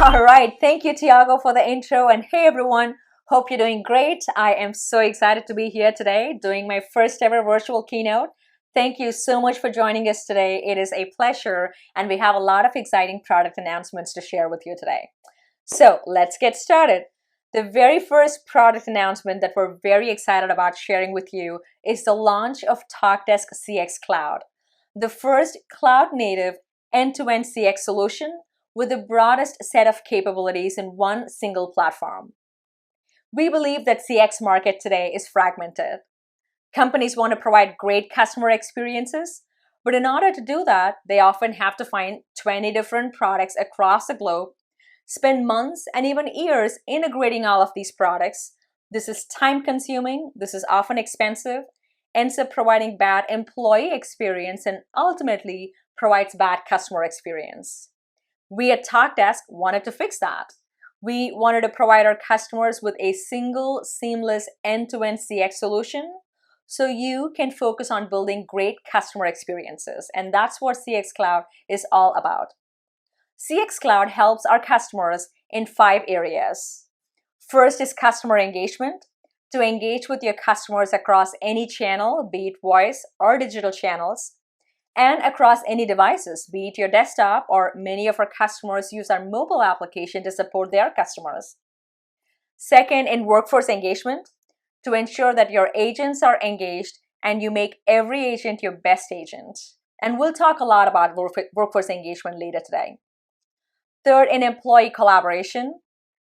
All right, thank you, Tiago, for the intro. And hey, everyone, hope you're doing great. I am so excited to be here today doing my first ever virtual keynote. Thank you so much for joining us today. It is a pleasure, and we have a lot of exciting product announcements to share with you today. So let's get started. The very first product announcement that we're very excited about sharing with you is the launch of Talkdesk CX Cloud, the first cloud-native end-to-end CX solution with the broadest set of capabilities in one single platform. We believe that CX market today is fragmented. Companies want to provide great customer experiences, but in order to do that, they often have to find 20 different products across the globe, spend months and even years integrating all of these products. This is time consuming, this is often expensive, ends up providing bad employee experience, and ultimately provides bad customer experience. We at Talkdesk wanted to fix that. We wanted to provide our customers with a single, seamless, end-to-end CX solution so you can focus on building great customer experiences. And that's what CX Cloud is all about. CX Cloud helps our customers in 5 areas. First is customer engagement. To engage with your customers across any channel, be it voice or digital channels, and across any devices, be it your desktop, or many of our customers use our mobile application to support their customers. Second, in workforce engagement, to ensure that your agents are engaged and you make every agent your best agent. And we'll talk a lot about workforce engagement later today. Third, in employee collaboration,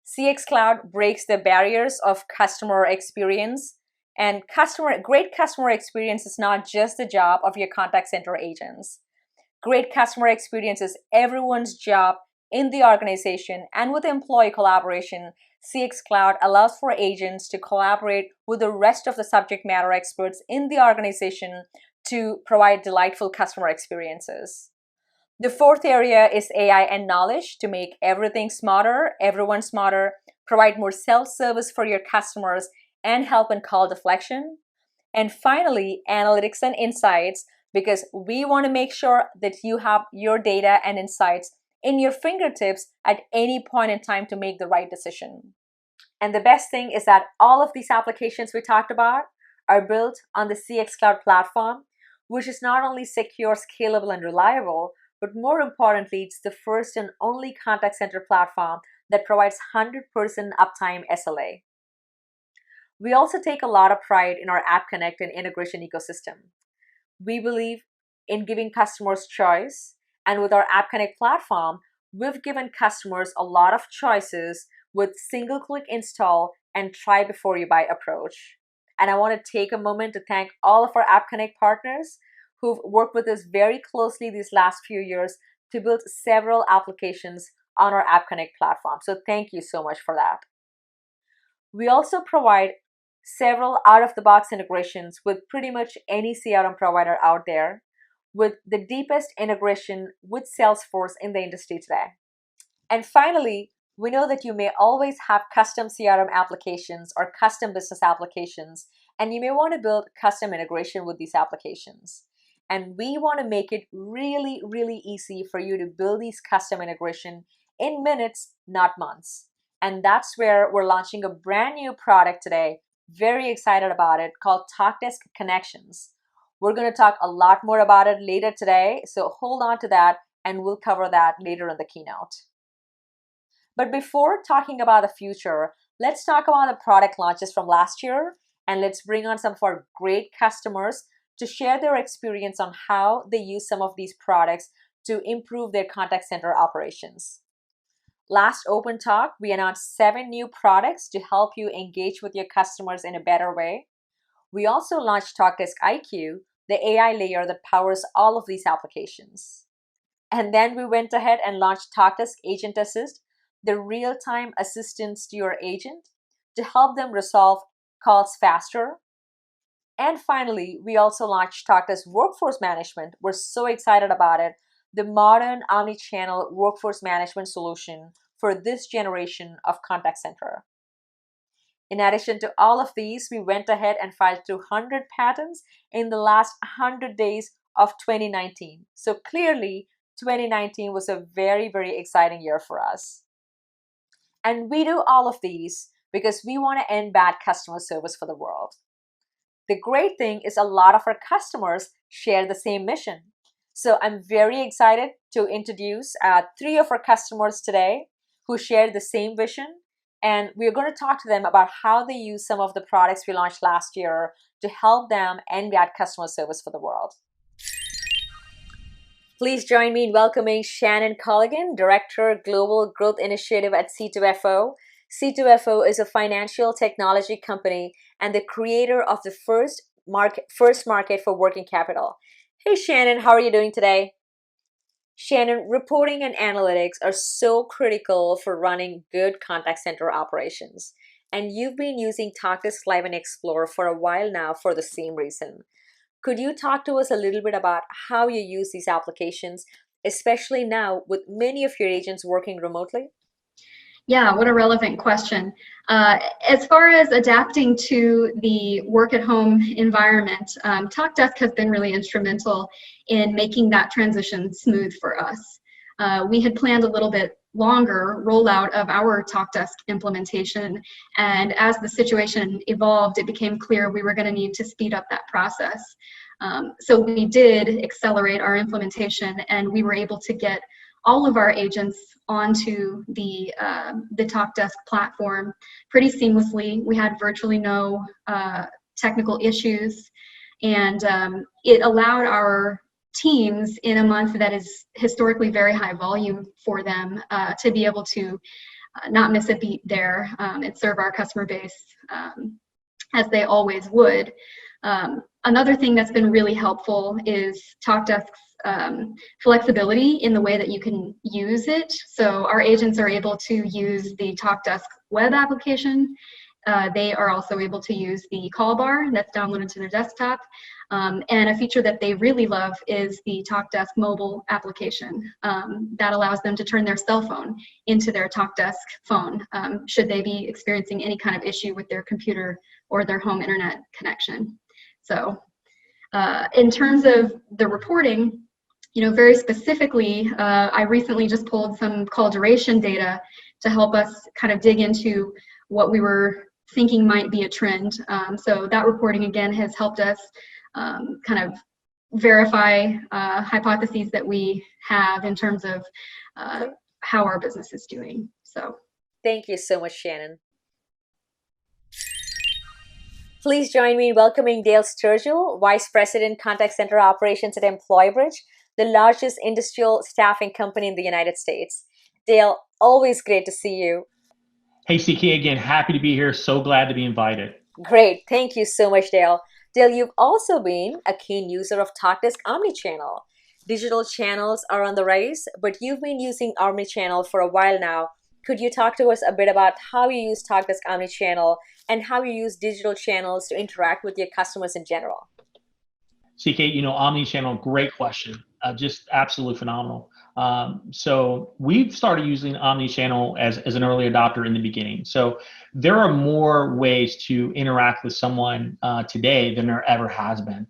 CX Cloud breaks the barriers of customer experience. And great customer experience is not just the job of your contact center agents. Great customer experience is everyone's job in the organization, and with employee collaboration, CX Cloud allows for agents to collaborate with the rest of the subject matter experts in the organization to provide delightful customer experiences. The fourth area is AI and knowledge to make everything smarter, everyone smarter, provide more self-service for your customers, and help in call deflection. And finally, analytics and insights, because we want to make sure that you have your data and insights in your fingertips at any point in time to make the right decision. And the best thing is that all of these applications we talked about are built on the CX Cloud platform, which is not only secure, scalable, and reliable, but more importantly, it's the first and only contact center platform that provides 100% uptime SLA. We also take a lot of pride in our App Connect and integration ecosystem. We believe in giving customers choice, and with our App Connect platform, we've given customers a lot of choices with single-click install and try before you buy approach. And I want to take a moment to thank all of our App Connect partners who've worked with us very closely these last few years to build several applications on our App Connect platform. So thank you so much for that. We also provide several out-of-the-box integrations with pretty much any CRM provider out there, with the deepest integration with Salesforce in the industry today. And finally, we know that you may always have custom CRM applications or custom business applications, and you may want to build custom integration with these applications. And we want to make it really, really easy for you to build these custom integration in minutes, not months. And that's where we're launching a brand new product today. Very excited about it, called Talkdesk Connections. We're going to talk a lot more about it later today, so hold on to that and we'll cover that later in the keynote. But before talking about the future, let's talk about the product launches from last year, and let's bring on some of our great customers to share their experience on how they use some of these products to improve their contact center operations. Last Opentalk, we announced 7 new products to help you engage with your customers in a better way. We also launched Talkdesk IQ, the AI layer that powers all of these applications. And then we went ahead and launched Talkdesk Agent Assist, the real-time assistance to your agent to help them resolve calls faster. And finally, we also launched Talkdesk Workforce Management. We're so excited about it. The modern omni-channel workforce management solution for this generation of contact center. In addition to all of these, we went ahead and filed 200 patents in the last 100 days of 2019. So clearly, 2019 was a very, very exciting year for us. And we do all of these because we want to end bad customer service for the world. The great thing is a lot of our customers share the same mission. So I'm very excited to introduce 3 of our customers today who share the same vision. And we're going to talk to them about how they use some of the products we launched last year to help them end bad customer service for the world. Please join me in welcoming Shannon Colligan, Director, Global Growth Initiative at C2FO. C2FO is a financial technology company and the creator of the first market for working capital. Hey Shannon, how are you doing today? Shannon, reporting and analytics are so critical for running good contact center operations. And you've been using Talkdesk Live and Explore for a while now for the same reason. Could you talk to us a little bit about how you use these applications, especially now with many of your agents working remotely? Yeah, what a relevant question. As far as adapting to the work-at-home environment, Talkdesk has been really instrumental in making that transition smooth for us. We had planned a little bit longer rollout of our Talkdesk implementation, and as the situation evolved, it became clear we were going to need to speed up that process. So we did accelerate our implementation, and we were able to get all of our agents onto the Talkdesk platform pretty seamlessly. We had virtually no technical issues, and it allowed our teams in a month that is historically very high volume for them to be able to not miss a beat there and serve our customer base as they always would. Another thing that's been really helpful is Talkdesk's flexibility in the way that you can use it. So our agents are able to use the Talkdesk web application. They are also able to use the call bar that's downloaded to their desktop. And a feature that they really love is the Talkdesk mobile application that allows them to turn their cell phone into their Talkdesk phone should they be experiencing any kind of issue with their computer or their home internet connection. So in terms of the reporting, very specifically, I recently just pulled some call duration data to help us kind of dig into what we were thinking might be a trend. So that reporting, again, has helped us kind of verify hypotheses that we have in terms of how our business is doing. So thank you so much, Shannon. Please join me in welcoming Dale Sturgill, Vice President, Contact Center Operations at EmployBridge, the largest industrial staffing company in the United States. Dale, always great to see you. Hey, CK, again, happy to be here. So glad to be invited. Great. Thank you so much, Dale. Dale, you've also been a keen user of Talkdesk Omnichannel. Digital channels are on the rise, but you've been using Omnichannel for a while now. Could you talk to us a bit about how you use Talkdesk Omnichannel and how you use digital channels to interact with your customers in general? CK, Omnichannel, great question. Just absolutely phenomenal. So we've started using Omnichannel as an early adopter in the beginning. So there are more ways to interact with someone today than there ever has been.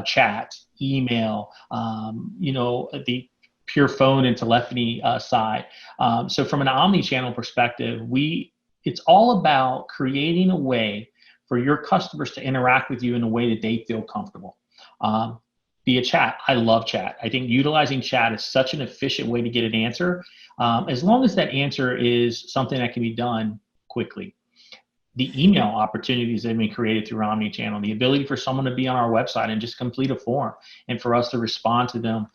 Chat, email, the pure phone and telephony side. So from an Omnichannel perspective, it's all about creating a way for your customers to interact with you in a way that they feel comfortable. Via chat. I love chat. I think utilizing chat is such an efficient way to get an answer, as long as that answer is something that can be done quickly. The email opportunities that have been created through Omnichannel, the ability for someone to be on our website and just complete a form and for us to respond to them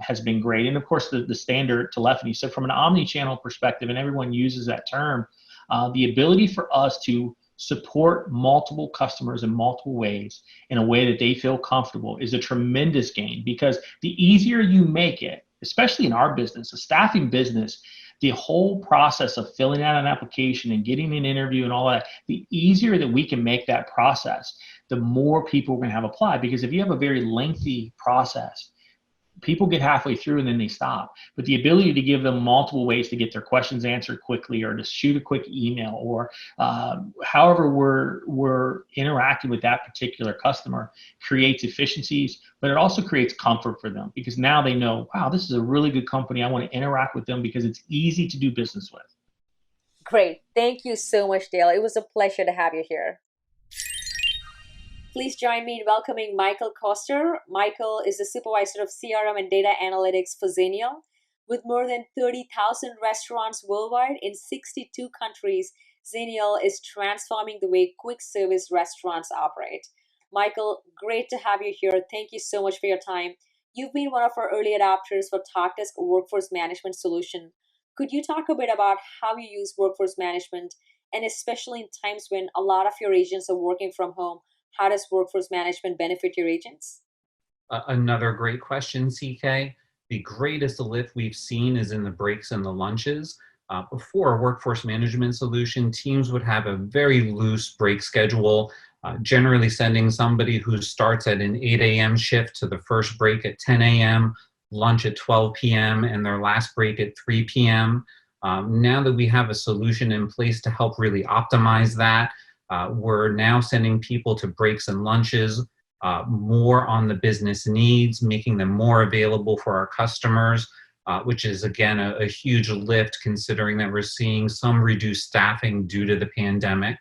has been great. And of course, the standard telephony. So from an Omnichannel perspective, and everyone uses that term, the ability for us to support multiple customers in multiple ways in a way that they feel comfortable is a tremendous gain, because the easier you make it, especially in our business, a staffing business, the whole process of filling out an application and getting an interview and all that, the easier that we can make that process, the more people we're going to have apply. Because if you have a very lengthy process, people get halfway through and then they stop. But the ability to give them multiple ways to get their questions answered quickly, or to shoot a quick email, or however we're interacting with that particular customer, creates efficiencies, but it also creates comfort for them, because now they know, wow, this is a really good company. I want to interact with them because it's easy to do business with. Great. Thank you so much, Dale. It was a pleasure to have you here. Please join me in welcoming Michael Koster. Michael is the supervisor of CRM and data analytics for Xenial. With more than 30,000 restaurants worldwide in 62 countries, Xenial is transforming the way quick service restaurants operate. Michael, great to have you here. Thank you so much for your time. You've been one of our early adopters for Talkdesk workforce management solution. Could you talk a bit about how you use workforce management, and especially in times when a lot of your agents are working from home, how does workforce management benefit your agents? Another great question, CK. The greatest lift we've seen is in the breaks and the lunches. Before a workforce management solution, teams would have a very loose break schedule, generally sending somebody who starts at an 8 a.m. shift to the first break at 10 a.m., lunch at 12 p.m., and their last break at 3 p.m. Now that we have a solution in place to help really optimize that, we're now sending people to breaks and lunches more on the business needs, making them more available for our customers, which is, again, a huge lift considering that we're seeing some reduced staffing due to the pandemic.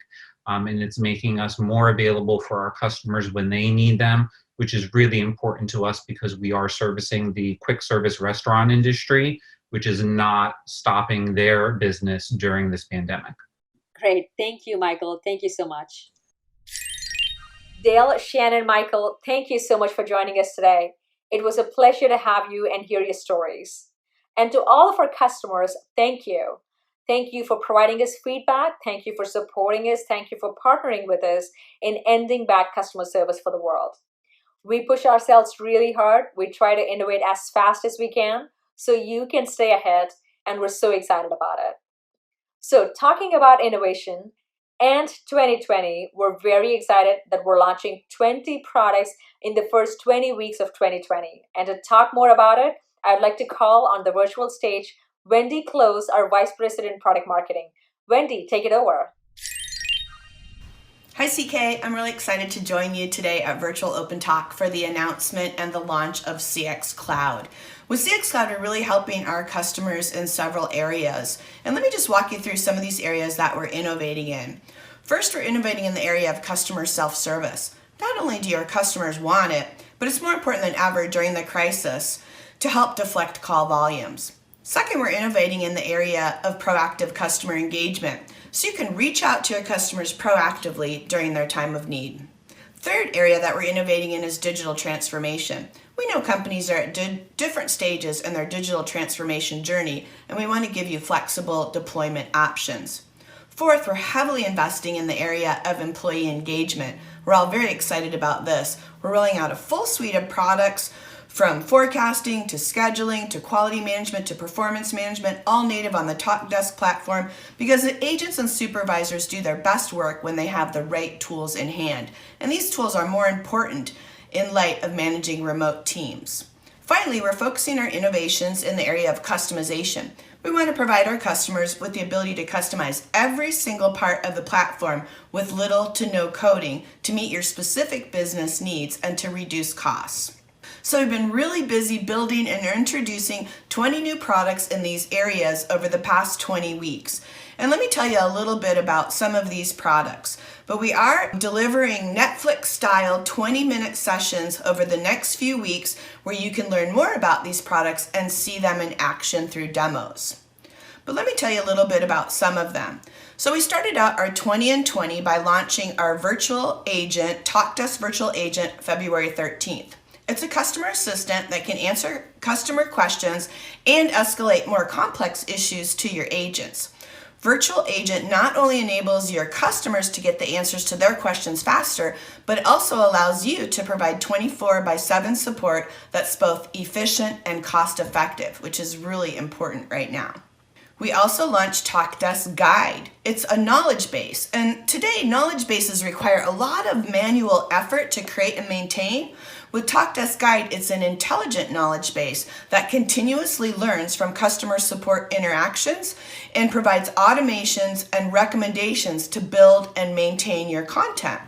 And it's making us more available for our customers when they need them, which is really important to us because we are servicing the quick service restaurant industry, which is not stopping their business during this pandemic. Great. Thank you, Michael. Thank you so much. Dale, Shannon, Michael, thank you so much for joining us today. It was a pleasure to have you and hear your stories. And to all of our customers, thank you. Thank you for providing us feedback. Thank you for supporting us. Thank you for partnering with us in ending bad customer service for the world. We push ourselves really hard. We try to innovate as fast as we can so you can stay ahead, and we're so excited about it. So, talking about innovation and 2020, we're very excited that we're launching 20 products in the first 20 weeks of 2020. And to talk more about it, I'd like to call on the virtual stage Wendy Close, our Vice President Product Marketing. Wendy, take it over. Hi CK, I'm really excited to join you today at Virtual Opentalk for the announcement and the launch of CX Cloud. With CX Cloud, we're really helping our customers in several areas. And let me just walk you through some of these areas that we're innovating in. First, we're innovating in the area of customer self-service. Not only do your customers want it, but it's more important than ever during the crisis to help deflect call volumes. Second, we're innovating in the area of proactive customer engagement, so you can reach out to your customers proactively during their time of need. Third area that we're innovating in is digital transformation. We know companies are at different stages in their digital transformation journey, and we want to give you flexible deployment options. Fourth, we're heavily investing in the area of employee engagement. We're all very excited about this. We're rolling out a full suite of products from forecasting to scheduling to quality management to performance management, all native on the Talkdesk platform, because the agents and supervisors do their best work when they have the right tools in hand. And these tools are more important in light of managing remote teams. Finally, we're focusing our innovations in the area of customization. We want to provide our customers with the ability to customize every single part of the platform with little to no coding to meet your specific business needs and to reduce costs. So we've been really busy building and introducing 20 new products in these areas over the past 20 weeks. And let me tell you a little bit about some of these products. But we are delivering Netflix-style 20-minute sessions over the next few weeks where you can learn more about these products and see them in action through demos. But let me tell you a little bit about some of them. So we started out our 20 and 20 by launching our virtual agent, Talkdesk Virtual Agent, February 13th. It's a customer assistant that can answer customer questions and escalate more complex issues to your agents. Virtual Agent not only enables your customers to get the answers to their questions faster, but it also allows you to provide 24/7 support that's both efficient and cost-effective, which is really important right now. We also launched Talkdesk Guide. It's a knowledge base, and today knowledge bases require a lot of manual effort to create and maintain. With Talkdesk Guide, it's an intelligent knowledge base that continuously learns from customer support interactions and provides automations and recommendations to build and maintain your content.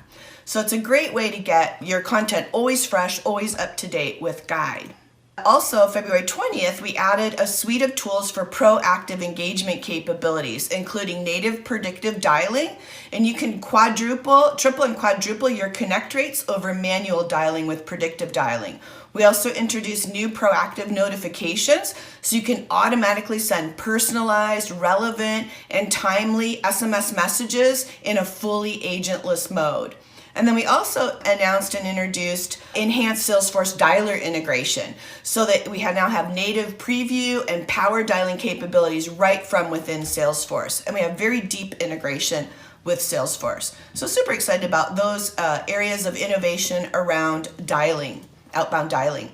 So it's a great way to get your content always fresh, always up to date with Guide. Also, February 20th, we added a suite of tools for proactive engagement capabilities, including native predictive dialing, and you can triple and quadruple your connect rates over manual dialing with predictive dialing. We also introduced new proactive notifications, so you can automatically send personalized, relevant, and timely SMS messages in a fully agentless mode. And then we also announced and introduced enhanced Salesforce dialer integration so that we now have native preview and power dialing capabilities right from within Salesforce. And we have very deep integration with Salesforce. So super excited about those areas of innovation around dialing, outbound dialing.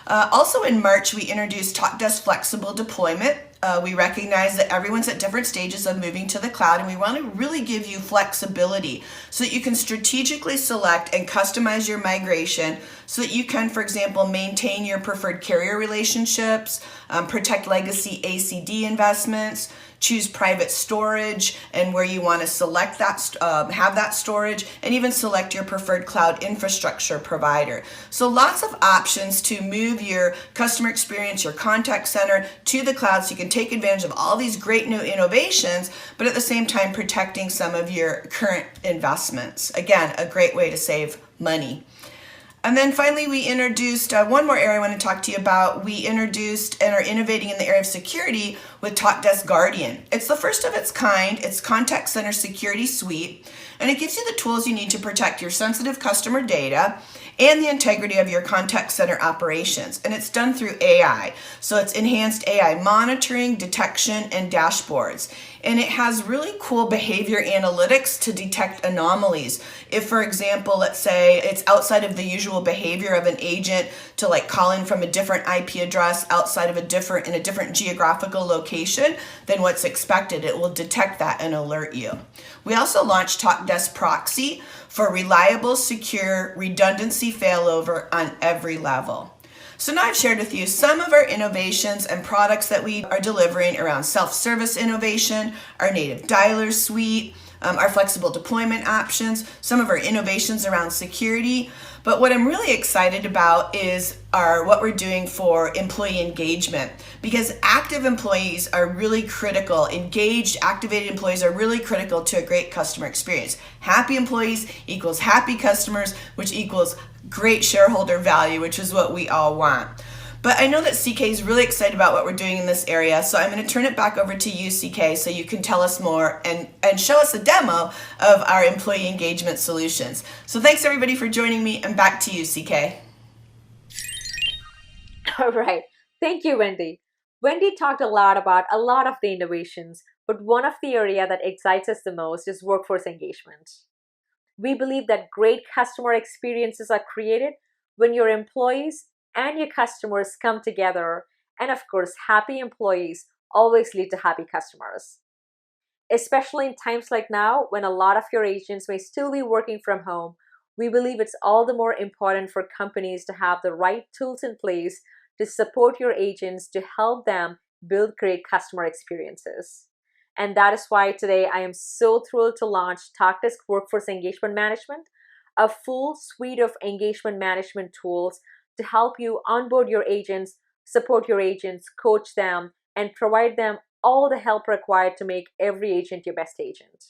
Also in March, we introduced Talkdesk Flexible Deployment. We recognize that everyone's at different stages of moving to the cloud, and we want to really give you flexibility so that you can strategically select and customize your migration so that you can, for example, maintain your preferred carrier relationships, protect legacy ACD investments, choose private storage and where you want to select that, have that storage, and even select your preferred cloud infrastructure provider. So lots of options to move your customer experience, your contact center to the cloud so you can take advantage of all these great new innovations, but at the same time protecting some of your current investments. Again, a great way to save money. And then finally, we introduced one more area I want to talk to you about. We introduced and are innovating in the area of security with Talkdesk Guardian. It's the first of its kind. It's Contact Center Security Suite, and it gives you the tools you need to protect your sensitive customer data and the integrity of your contact center operations. And it's done through AI. So it's enhanced AI monitoring, detection, and dashboards. And it has really cool behavior analytics to detect anomalies. If, for example, let's say it's outside of the usual behavior of an agent to call in from a different IP address outside of in a different geographical location than what's expected, it will detect that and alert you. We also launched Talkdesk Proxy for reliable, secure, redundancy failover on every level. So now I've shared with you some of our innovations and products that we are delivering around self-service innovation, our native dialer suite, our flexible deployment options, some of our innovations around security. But what I'm really excited about is what we're doing for employee engagement, because active employees are really critical. Engaged, activated employees are really critical to a great customer experience. Happy employees equals happy customers, which equals great shareholder value, which is what we all want. But I know that CK is really excited about what we're doing in this area, so I'm going to turn it back over to you, CK, so you can tell us more and show us a demo of our employee engagement solutions. So thanks everybody for joining me, and back to you, CK. All right. Thank you, Wendy. Wendy talked a lot about a lot of the innovations, but one of the area that excites us the most is workforce engagement. We believe that great customer experiences are created when your employees and your customers come together. And of course, happy employees always lead to happy customers. Especially in times like now, when a lot of your agents may still be working from home, we believe it's all the more important for companies to have the right tools in place to support your agents to help them build great customer experiences. And that is why today I am so thrilled to launch Talkdesk Workforce Engagement Management, a full suite of engagement management tools to help you onboard your agents, support your agents, coach them, and provide them all the help required to make every agent your best agent.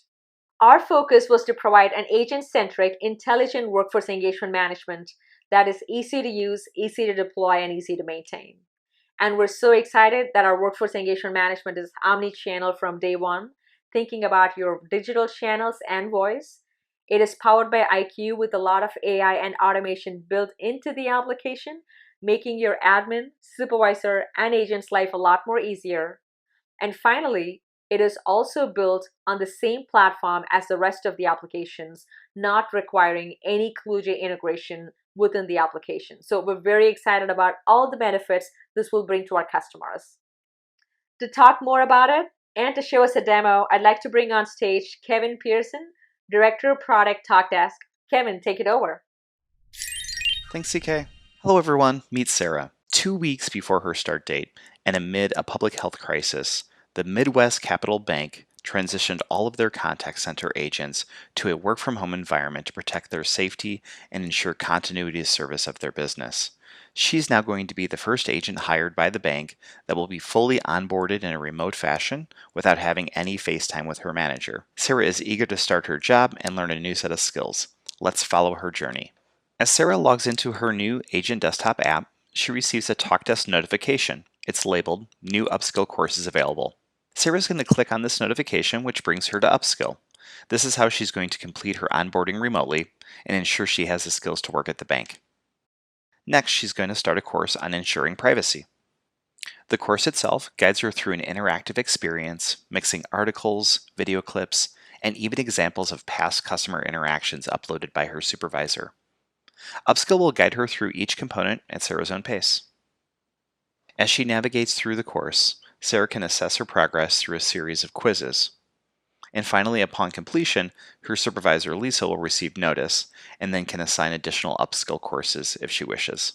Our focus was to provide an agent-centric, intelligent workforce engagement management that is easy to use, easy to deploy, and easy to maintain. And we're so excited that our workforce engagement management is omni-channel from day one, thinking about your digital channels and voice. It is powered by IQ with a lot of AI and automation built into the application, making your admin, supervisor, and agent's life a lot more easier. And finally, it is also built on the same platform as the rest of the applications, not requiring any ClueJ integration within the application. So we're very excited about all the benefits this will bring to our customers. To talk more about it and to show us a demo, I'd like to bring on stage Kevin Pearson, Director of Product Talkdesk. Kevin, take it over. Thanks, CK. Hello, everyone. Meet Sarah. 2 weeks before her start date, and amid a public health crisis, the Midwest Capital Bank transitioned all of their contact center agents to a work-from-home environment to protect their safety and ensure continuity of service of their business. She's now going to be the first agent hired by the bank that will be fully onboarded in a remote fashion without having any FaceTime with her manager. Sarah is eager to start her job and learn a new set of skills. Let's follow her journey. As Sarah logs into her new Agent Desktop app, she receives a Talkdesk notification. It's labeled New Upskill Courses Available. Sarah's going to click on this notification, which brings her to Upskill. This is how she's going to complete her onboarding remotely and ensure she has the skills to work at the bank. Next, she's going to start a course on ensuring privacy. The course itself guides her through an interactive experience, mixing articles, video clips, and even examples of past customer interactions uploaded by her supervisor. Upskill will guide her through each component at Sarah's own pace. As she navigates through the course, Sarah can assess her progress through a series of quizzes. And finally, upon completion, her supervisor Lisa will receive notice and then can assign additional Upskill courses if she wishes.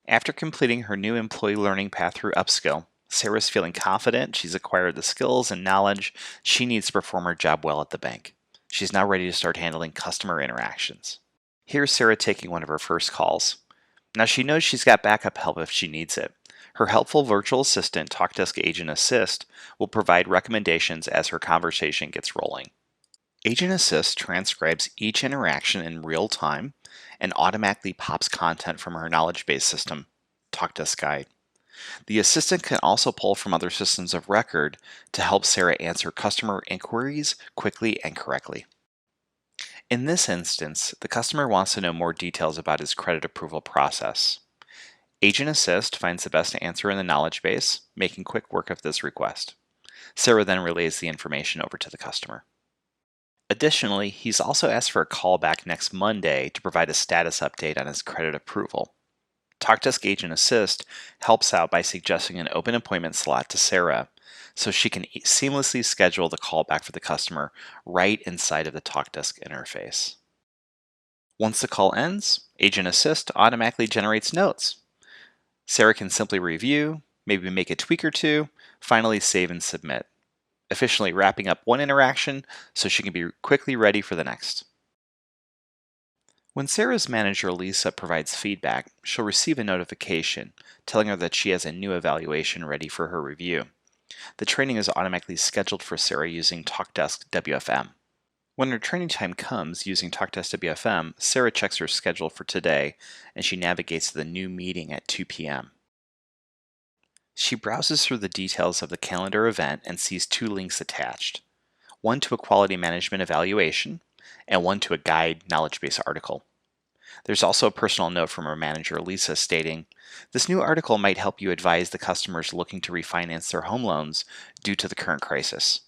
After completing her new employee learning path through Upskill, Sarah's feeling confident she's acquired the skills and knowledge she needs to perform her job well at the bank. She's now ready to start handling customer interactions. Here's Sarah taking one of her first calls. Now she knows she's got backup help if she needs it. Her helpful virtual assistant, Talkdesk Agent Assist, will provide recommendations as her conversation gets rolling. Agent Assist transcribes each interaction in real time and automatically pops content from her knowledge base system, Talkdesk Guide. The assistant can also pull from other systems of record to help Sarah answer customer inquiries quickly and correctly. In this instance, the customer wants to know more details about his credit approval process. Agent Assist finds the best answer in the knowledge base, making quick work of this request. Sarah then relays the information over to the customer. Additionally, he's also asked for a call back next Monday to provide a status update on his credit approval. Talkdesk Agent Assist helps out by suggesting an open appointment slot to Sarah so she can seamlessly schedule the call back for the customer right inside of the Talkdesk interface. Once the call ends, Agent Assist automatically generates notes. Sarah can simply review, maybe make a tweak or two, finally save and submit, efficiently wrapping up one interaction so she can be quickly ready for the next. When Sarah's manager Lisa provides feedback, she'll receive a notification telling her that she has a new evaluation ready for her review. The training is automatically scheduled for Sarah using Talkdesk WFM. When her training time comes using Talkdesk WFM, Sarah checks her schedule for today and she navigates to the new meeting at 2 p.m. She browses through the details of the calendar event and sees two links attached, one to a quality management evaluation and one to a guide knowledge base article. There's also a personal note from her manager Lisa stating, "This new article might help you advise the customers looking to refinance their home loans due to the current crisis."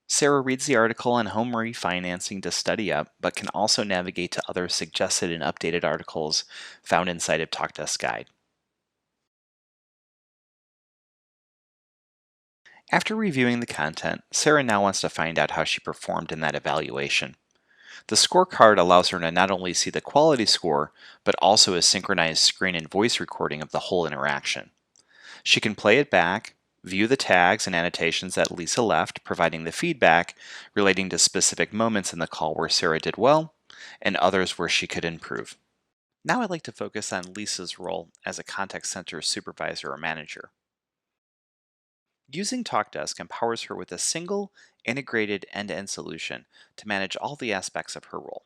Sarah reads the article on home refinancing to study up, but can also navigate to other suggested and updated articles found inside of Talkdesk Guide. After reviewing the content, Sarah now wants to find out how she performed in that evaluation. The scorecard allows her to not only see the quality score, but also a synchronized screen and voice recording of the whole interaction. She can play it back, view the tags and annotations that Lisa left, providing the feedback relating to specific moments in the call where Sarah did well, and others where she could improve. Now I'd like to focus on Lisa's role as a contact center supervisor or manager. Using Talkdesk empowers her with a single, integrated end-to-end solution to manage all the aspects of her role.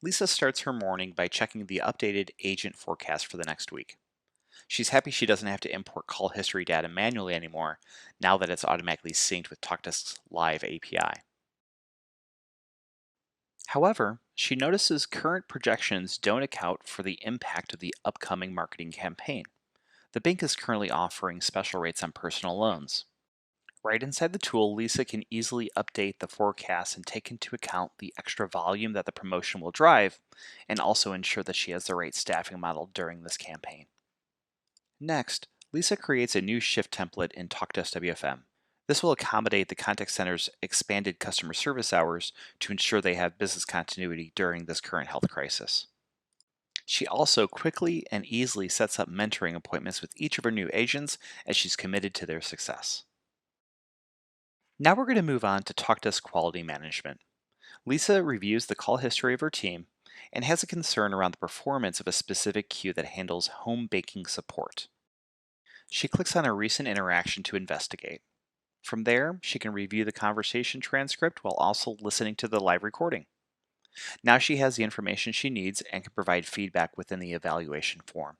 Lisa starts her morning by checking the updated agent forecast for the next week. She's happy she doesn't have to import call history data manually anymore, now that it's automatically synced with Talkdesk's live API. However, she notices current projections don't account for the impact of the upcoming marketing campaign. The bank is currently offering special rates on personal loans. Right inside the tool, Lisa can easily update the forecast and take into account the extra volume that the promotion will drive, and also ensure that she has the right staffing model during this campaign. Next, Lisa creates a new shift template in Talkdesk WFM. This will accommodate the contact center's expanded customer service hours to ensure they have business continuity during this current health crisis. She also quickly and easily sets up mentoring appointments with each of her new agents as she's committed to their success. Now we're going to move on to Talkdesk Quality Management. Lisa reviews the call history of her team and has a concern around the performance of a specific queue that handles home baking support. She clicks on a recent interaction to investigate. From there, she can review the conversation transcript while also listening to the live recording. Now she has the information she needs and can provide feedback within the evaluation form.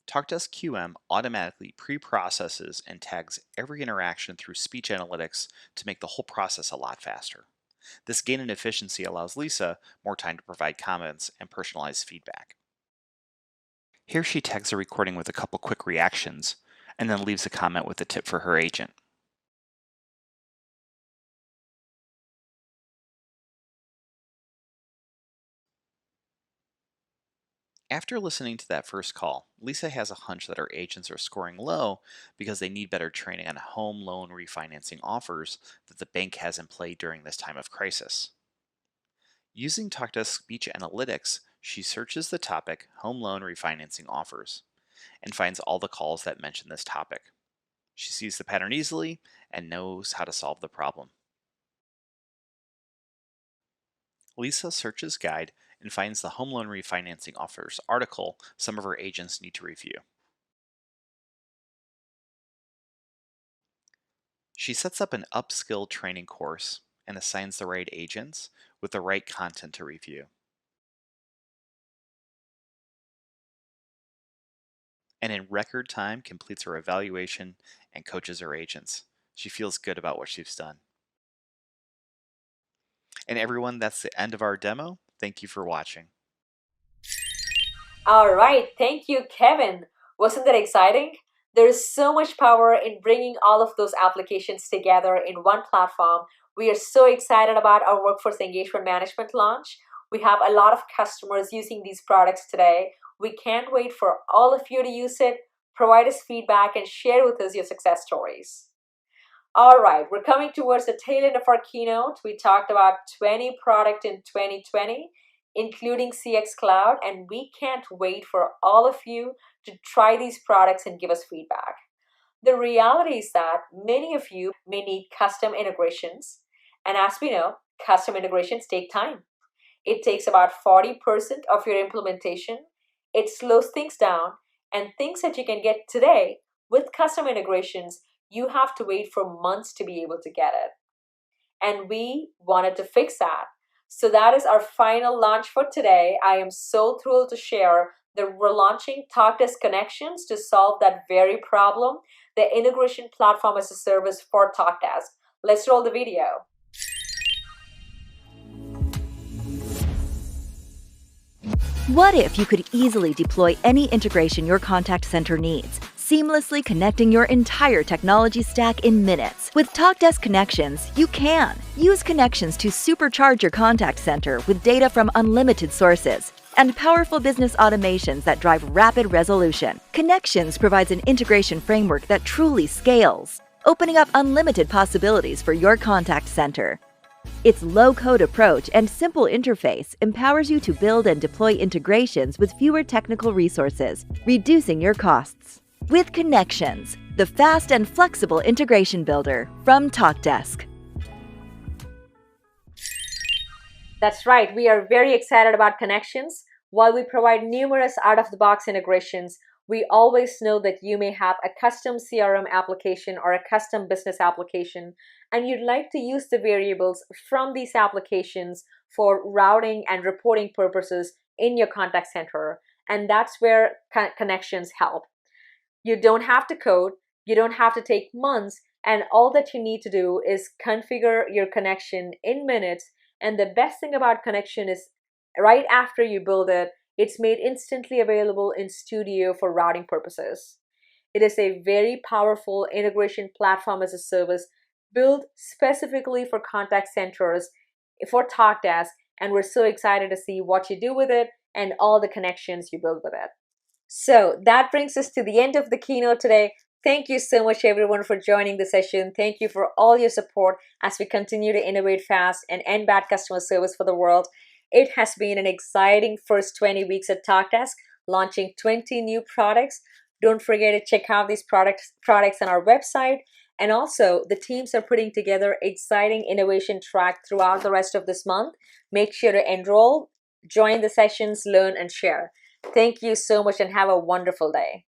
Talkdesk QM automatically pre-processes and tags every interaction through speech analytics to make the whole process a lot faster. This gain in efficiency allows Lisa more time to provide comments and personalized feedback. Here she tags the recording with a couple quick reactions and then leaves a comment with a tip for her agent. After listening to that first call, Lisa has a hunch that her agents are scoring low because they need better training on home loan refinancing offers that the bank has in play during this time of crisis. Using Talkdesk Speech Analytics, she searches the topic Home Loan Refinancing Offers and finds all the calls that mention this topic. She sees the pattern easily and knows how to solve the problem. Lisa searches guide and finds the Home Loan Refinancing Offers article some of her agents need to review. She sets up an upskill training course and assigns the right agents with the right content to review. And in record time completes her evaluation and coaches her agents. She feels good about what she's done. And everyone, that's the end of our demo. Thank you for watching. All right, thank you, Kevin. Wasn't that exciting? There is so much power in bringing all of those applications together in one platform. We are so excited about our workforce engagement management launch. We have a lot of customers using these products today. We can't wait for all of you to use it, provide us feedback, and share with us your success stories. All right, we're coming towards the tail end of our keynote. We talked about 20 products in 2020, including CX Cloud, and we can't wait for all of you to try these products and give us feedback. The reality is that many of you may need custom integrations, and as we know, custom integrations take time. It takes about 40% of your implementation. It slows things down, and things that you can get today with custom integrations, you have to wait for months to be able to get it. And we wanted to fix that. So that is our final launch for today. I am so thrilled to share that we're launching Talkdesk Connections to solve that very problem, the integration platform as a service for Talkdesk. Let's roll the video. What if you could easily deploy any integration your contact center needs, seamlessly connecting your entire technology stack in minutes? With Talkdesk Connections, you can. Use Connections to supercharge your contact center with data from unlimited sources and powerful business automations that drive rapid resolution. Connections provides an integration framework that truly scales, opening up unlimited possibilities for your contact center. Its low-code approach and simple interface empowers you to build and deploy integrations with fewer technical resources, reducing your costs. With Connections, the fast and flexible integration builder from Talkdesk. That's right, we are very excited about Connections. While we provide numerous out-of-the-box integrations, we always know that you may have a custom CRM application or a custom business application, and you'd like to use the variables from these applications for routing and reporting purposes in your contact center. And that's where Connections help. You don't have to code, you don't have to take months, and all that you need to do is configure your connection in minutes. And the best thing about Connection is right after you build it, it's made instantly available in Studio for routing purposes. It is a very powerful integration platform as a service built specifically for contact centers for Talkdesk, and we're so excited to see what you do with it and all the connections you build with it. So that brings us to the end of the keynote today. Thank you so much, everyone, for joining the session. Thank you for all your support as we continue to innovate fast and end bad customer service for the world. It has been an exciting first 20 weeks at Talkdesk, launching 20 new products. Don't forget to check out these products on our website. And also, the teams are putting together exciting innovation track throughout the rest of this month. Make sure to enroll Join the sessions, learn, and share. Thank you so much and have a wonderful day.